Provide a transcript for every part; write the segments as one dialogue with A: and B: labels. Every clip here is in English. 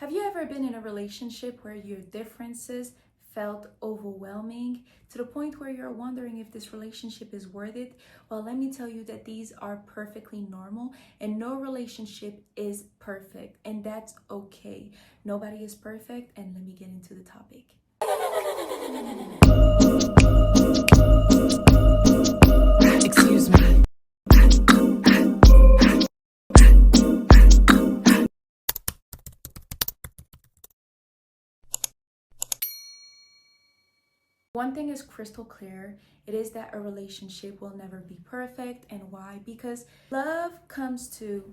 A: Have you ever been in a relationship where your differences felt overwhelming to the point where you're wondering if this relationship is worth it? Well, let me tell you that these are perfectly normal and no relationship is perfect, and that's okay. Nobody is perfect, and let me get into the topic.
B: Excuse me.
A: One thing is crystal clear. It is that a relationship will never be perfect. And why? Because love comes to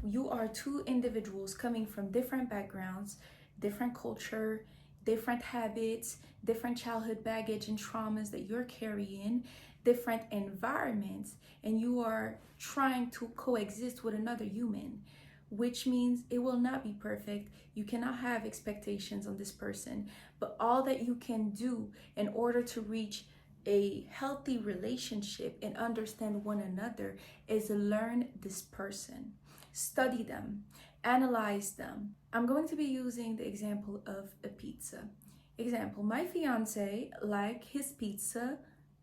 A: you are two individuals coming from different backgrounds, different culture, different habits, different childhood baggage and traumas that you're carrying, different environments, and you are trying to coexist with another human, which means it will not be perfect. You cannot have expectations on this person, but all that you can do in order to reach a healthy relationship and understand one another is learn this person, study them, analyze them. I'm going to be using the example of a pizza. Example, my fiance like his pizza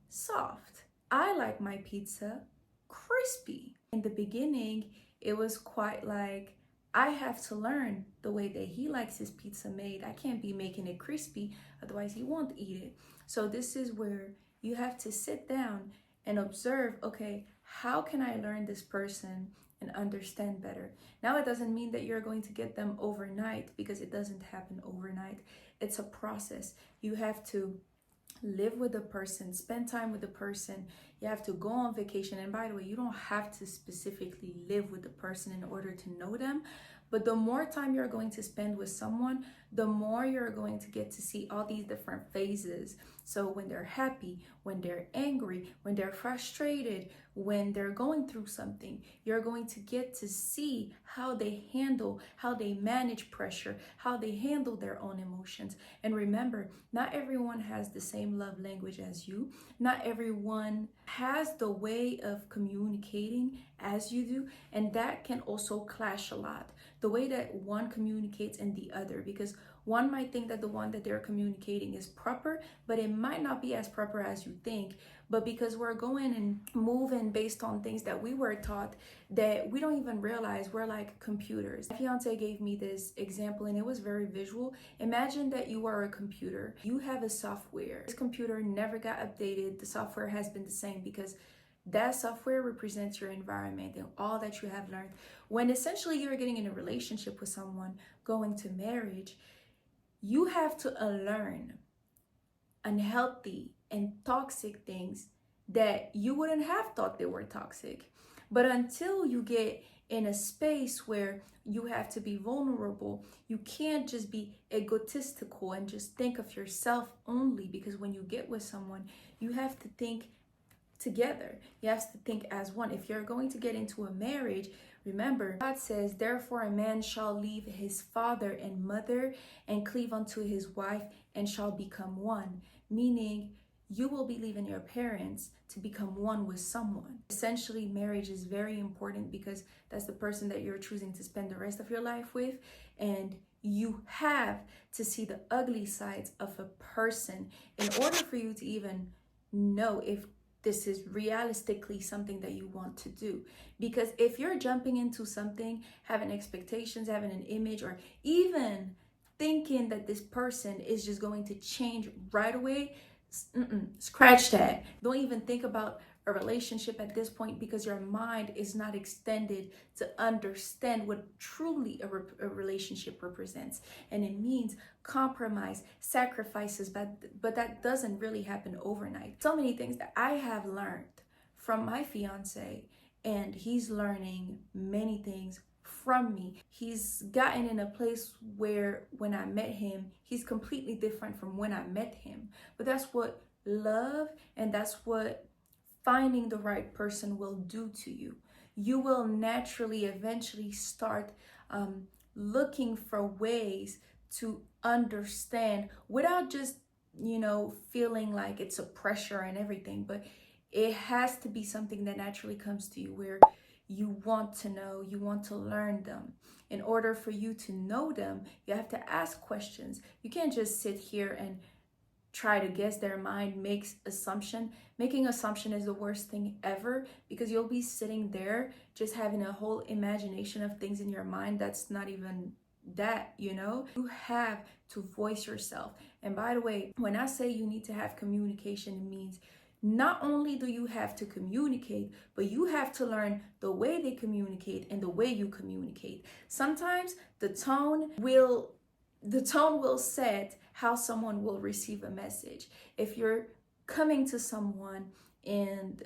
A: soft. I like my pizza crispy. In the beginning, it was quite like I have to learn the way that he likes his pizza made. I can't be making it crispy, otherwise he won't eat it. So this is where you have to sit down and observe, okay, how can I learn this person and understand better? Now, it doesn't mean that you're going to get them overnight, because it doesn't happen overnight. It's a process. You have to live with the person, spend time with the person. You have to go on vacation. And by the way, you don't have to specifically live with the person in order to know them. But the more time you're going to spend with someone, the more you're going to get to see all these different phases. So when they're happy, when they're angry, when they're frustrated, when they're going through something, you're going to get to see how they handle, how they manage pressure, how they handle their own emotions. And remember, not everyone has the same love language as you. Not everyone has the way of communicating as you do. And that can also clash a lot. The way that one communicates and the other, because one might think that the one that they're communicating is proper, but it might not be as proper as you think. But because we're going and moving based on things that we were taught, that we don't even realize we're like computers. My fiance gave me this example and it was very visual. Imagine that you are a computer. You have a software. This computer never got updated. The software has been the same because that software represents your environment and all that you have learned. When essentially you're getting in a relationship with someone, going to marriage, you have to unlearn unhealthy and toxic things that you wouldn't have thought they were toxic. But until you get in a space where you have to be vulnerable, you can't just be egotistical and just think of yourself only, because when you get with someone, you have to think together. You have to think as one. If you're going to get into a marriage, remember, God says, therefore a man shall leave his father and mother and cleave unto his wife and shall become one. Meaning, you will be leaving your parents to become one with someone. Essentially, marriage is very important because that's the person that you're choosing to spend the rest of your life with. And you have to see the ugly sides of a person in order for you to even know if this is realistically something that you want to do. Because if you're jumping into something, having expectations, having an image, or even thinking that this person is just going to change right away, scratch that. Don't even think about a relationship at this point, because your mind is not extended to understand what truly a relationship represents. And it means compromise, sacrifices, but that doesn't really happen overnight. So many things that I have learned from my fiance, and he's learning many things from me. He's gotten in a place where when I met him, he's completely different from when I met him. But that's what love and that's what finding the right person will do to you. You will naturally eventually start looking for ways to understand without just, feeling like it's a pressure and everything, but it has to be something that naturally comes to you, where you want to know, you want to learn them. In order for you to know them, you have to ask questions. You can't just sit here and try to guess their mind, makes assumption. Making assumption is the worst thing ever, because you'll be sitting there just having a whole imagination of things in your mind that's not even that, you know. You have to voice yourself. And by the way, when I say you need to have communication, it means not only do you have to communicate, but you have to learn the way they communicate and the way you communicate. Sometimes the tone will set how someone will receive a message. If you're coming to someone, and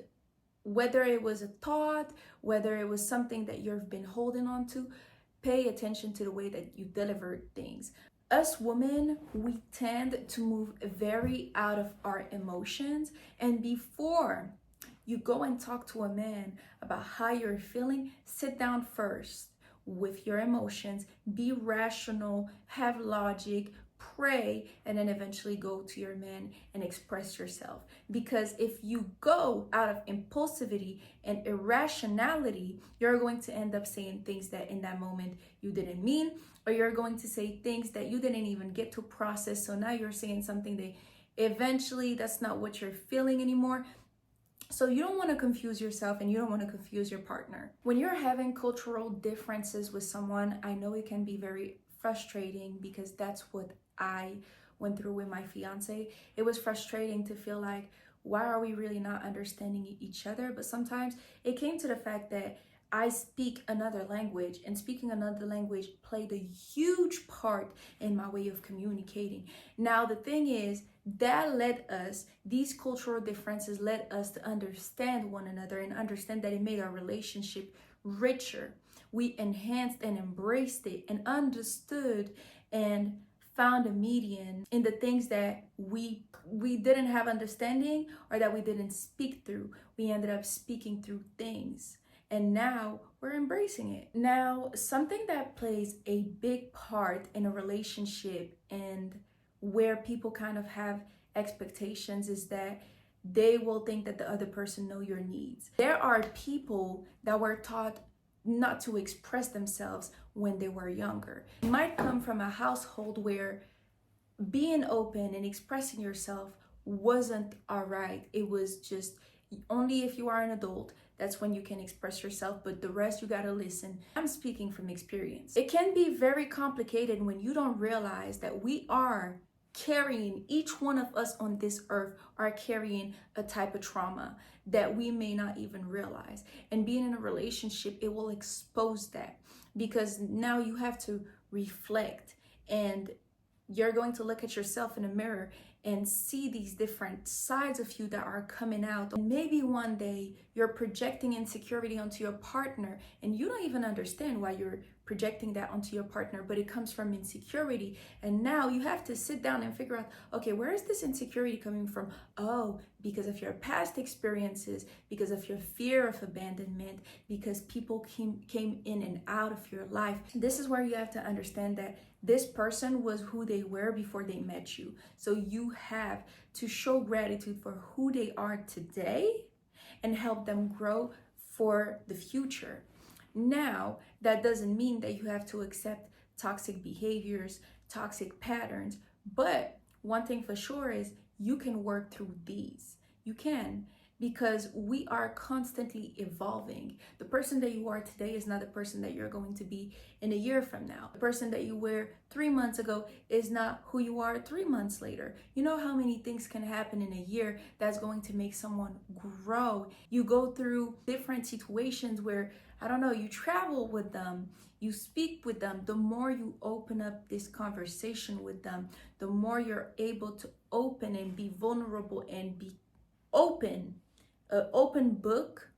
A: whether it was a thought, whether it was something that you've been holding on to, pay attention to the way that you deliver things. Us women, we tend to move very out of our emotions. And before you go and talk to a man about how you're feeling, sit down first with your emotions, be rational, have logic, pray, and then eventually go to your man and express yourself. Because if you go out of impulsivity and irrationality, you're going to end up saying things that in that moment you didn't mean, or you're going to say things that you didn't even get to process. So now you're saying something that eventually that's not what you're feeling anymore. So you don't want to confuse yourself, and you don't want to confuse your partner. When you're having cultural differences with someone, I know it can be very frustrating, because that's what I went through with my fiance. It was frustrating to feel like, why are we really not understanding each other? But sometimes it came to the fact that I speak another language, and speaking another language played a huge part in my way of communicating. Now, the thing is, these cultural differences led us to understand one another, and understand that it made our relationship richer. We enhanced and embraced it, and understood and found a median in the things that we didn't have understanding, or that we didn't speak through. We ended up speaking through things. And now we're embracing it. Now, something that plays a big part in a relationship, and where people kind of have expectations, is that they will think that the other person know your needs. There are people that were taught not to express themselves when they were younger. You might come from a household where being open and expressing yourself wasn't all right. It was just only if you are an adult, that's when you can express yourself, but the rest you gotta listen. I'm speaking from experience. It can be very complicated when you don't realize that we are carrying, each one of us on this earth are carrying a type of trauma that we may not even realize. And being in a relationship, it will expose that, because now you have to reflect, and you're going to look at yourself in a mirror and see these different sides of you that are coming out. And maybe one day you're projecting insecurity onto your partner, and you don't even understand why you're projecting that onto your partner, but it comes from insecurity. And now you have to sit down and figure out, okay, where is this insecurity coming from? Oh, because of your past experiences, because of your fear of abandonment, because people came in and out of your life. This is where you have to understand that this person was who they were before they met you. So you have to show gratitude for who they are today and help them grow for the future. Now, that doesn't mean that you have to accept toxic behaviors, toxic patterns, but one thing for sure is you can work through these. You can, because we are constantly evolving. The person that you are today is not the person that you're going to be in a year from now. The person that you were 3 months ago is not who you are 3 months later. You know how many things can happen in a year that's going to make someone grow. You go through different situations where, I don't know, you travel with them, you speak with them. The more you open up this conversation with them, the more you're able to open and be vulnerable and be open, an open book.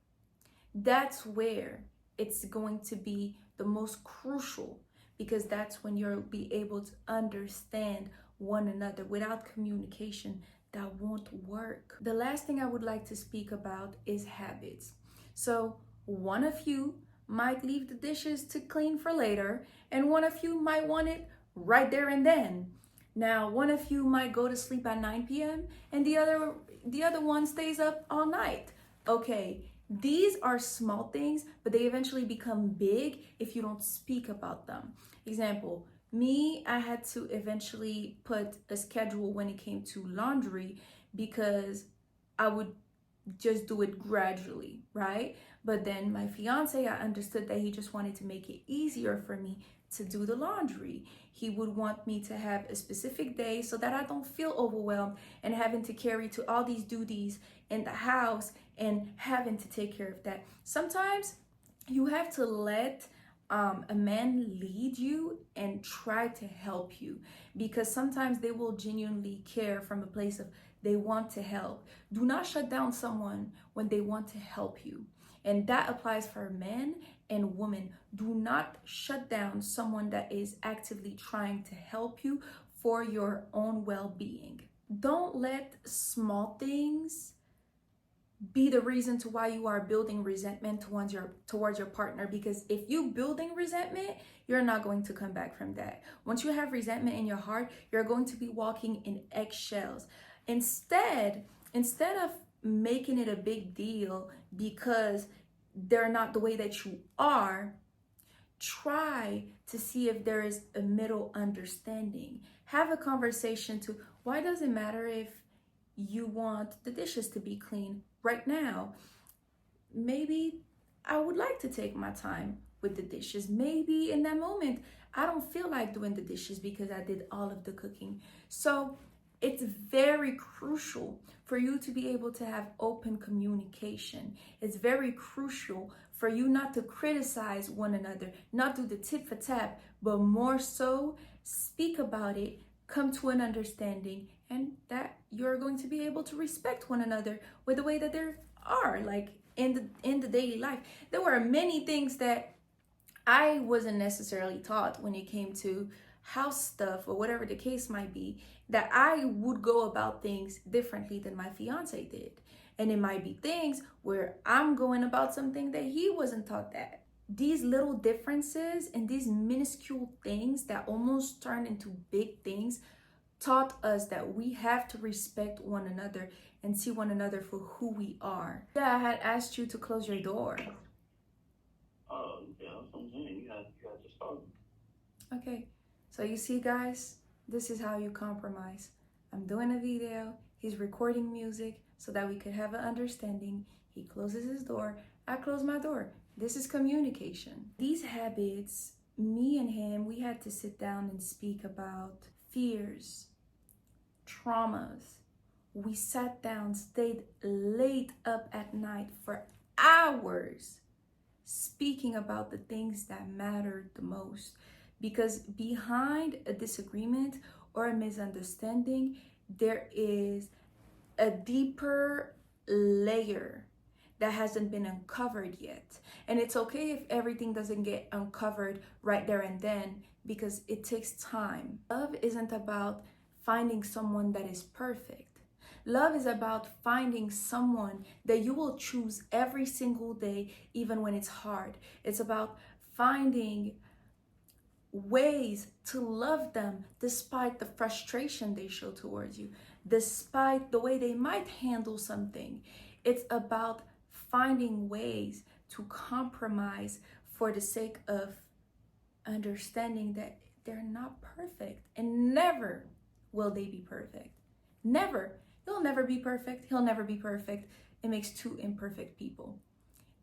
A: That's where it's going to be the most crucial, because that's when you'll be able to understand one another. Without communication, that won't work. The last thing I would like to speak about is habits. So one of you might leave the dishes to clean for later, and one of you might want it right there and then. Now, one of you might go to sleep at 9 p.m. and the other one stays up all night. Okay, These are small things, but they eventually become big if you don't speak about them. Example, me, I had to eventually put a schedule when it came to laundry because I would just do it gradually, right? But then my fiance, I understood that he just wanted to make it easier for me to do the laundry. He would want me to have a specific day so that I don't feel overwhelmed and having to carry to all these duties in the house and having to take care of that. Sometimes you have to let a man lead you and try to help you, because sometimes they will genuinely care from a place of they want to help. Do not shut down someone when they want to help you. And that applies for men and women. Do not shut down someone that is actively trying to help you for your own well-being. Don't let small things be the reason to why you are building resentment towards your partner, because if you building resentment, you're not going to come back from that. Once you have resentment in your heart, you're going to be walking in eggshells. Instead of making it a big deal because they're not the way that you are, try to see if there is a middle understanding. Have a conversation to, why does it matter if you want the dishes to be clean right now? Maybe I would like to take my time with the dishes. Maybe in that moment, I don't feel like doing the dishes because I did all of the cooking. So it's very crucial for you to be able to have open communication. It's very crucial for you not to criticize one another, not do the tit for tat, but more so speak about it, come to an understanding, and that you're going to be able to respect one another with the way that there are, like in the daily life. There were many things that I wasn't necessarily taught when it came to house stuff or whatever the case might be, that I would go about things differently than my fiance did. And it might be things where I'm going about something that he wasn't taught that. These little differences and these minuscule things that almost turn into big things taught us that we have to respect one another and see one another for who we are. Yeah, I had asked you to close your door.
C: Yeah, that's what I'm saying. You had to start.
A: Okay, so you see, guys, this is how you compromise. I'm doing a video, he's recording music so that we could have an understanding. He closes his door, I close my door. This is communication. These habits, me and him, we had to sit down and speak about fears, traumas. We sat down, stayed late up at night for hours speaking about the things that mattered the most. Because behind a disagreement or a misunderstanding, there is a deeper layer that hasn't been uncovered yet. And it's okay if everything doesn't get uncovered right there and then, because it takes time. Love isn't about finding someone that is perfect. Love is about finding someone that you will choose every single day, even when it's hard. It's about finding ways to love them despite the frustration they show towards you, despite the way they might handle something. It's about finding ways to compromise for the sake of understanding that they're not perfect, and never will they be perfect. Never. You'll never be perfect. He'll never be perfect. It makes two imperfect people.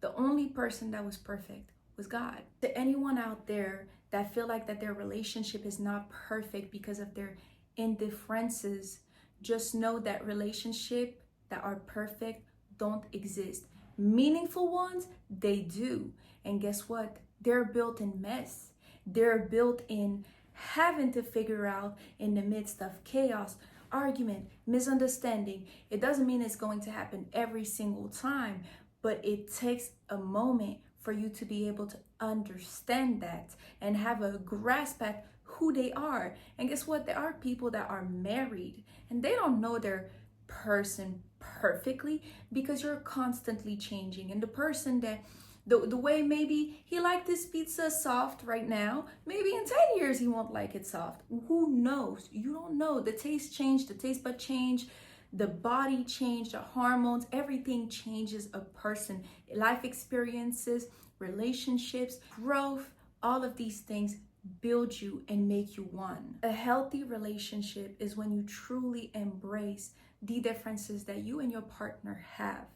A: The only person that was perfect was God. To anyone out there that feel like that their relationship is not perfect because of their indifferences, just know that relationships that are perfect don't exist. Meaningful ones, they do. And guess what? They're built in mess. They're built in having to figure out in the midst of chaos, argument, misunderstanding. It doesn't mean it's going to happen every single time, but it takes a moment for you to be able to understand that and have a grasp at who they are. And guess what? There are people that are married and they don't know their person perfectly, because you're constantly changing. And the person that the way maybe he liked this pizza soft right now, maybe in 10 years he won't like it soft. Who knows? You don't know. The taste change, the taste bud change, the body change, the hormones, everything changes a person. Life experiences, relationships, growth, all of these things build you and make you one. A healthy relationship is when you truly embrace the differences that you and your partner have.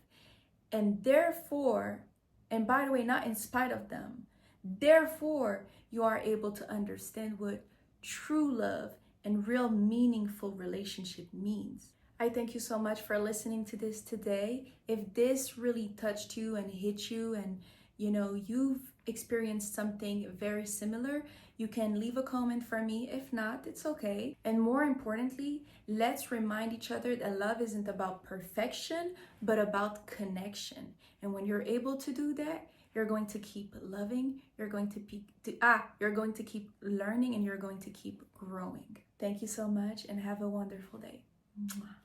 A: And therefore, and by the way, not in spite of them, therefore, you are able to understand what true love and real meaningful relationship means. I thank you so much for listening to this today. If this really touched you and hit you, and you've experienced something very similar, you can leave a comment for me. If not, it's okay. And more importantly, let's remind each other that love isn't about perfection, but about connection. And when you're able to do that, you're going to keep loving, you're going to keep learning, and you're going to keep growing. Thank you so much and have a wonderful day. Mwah.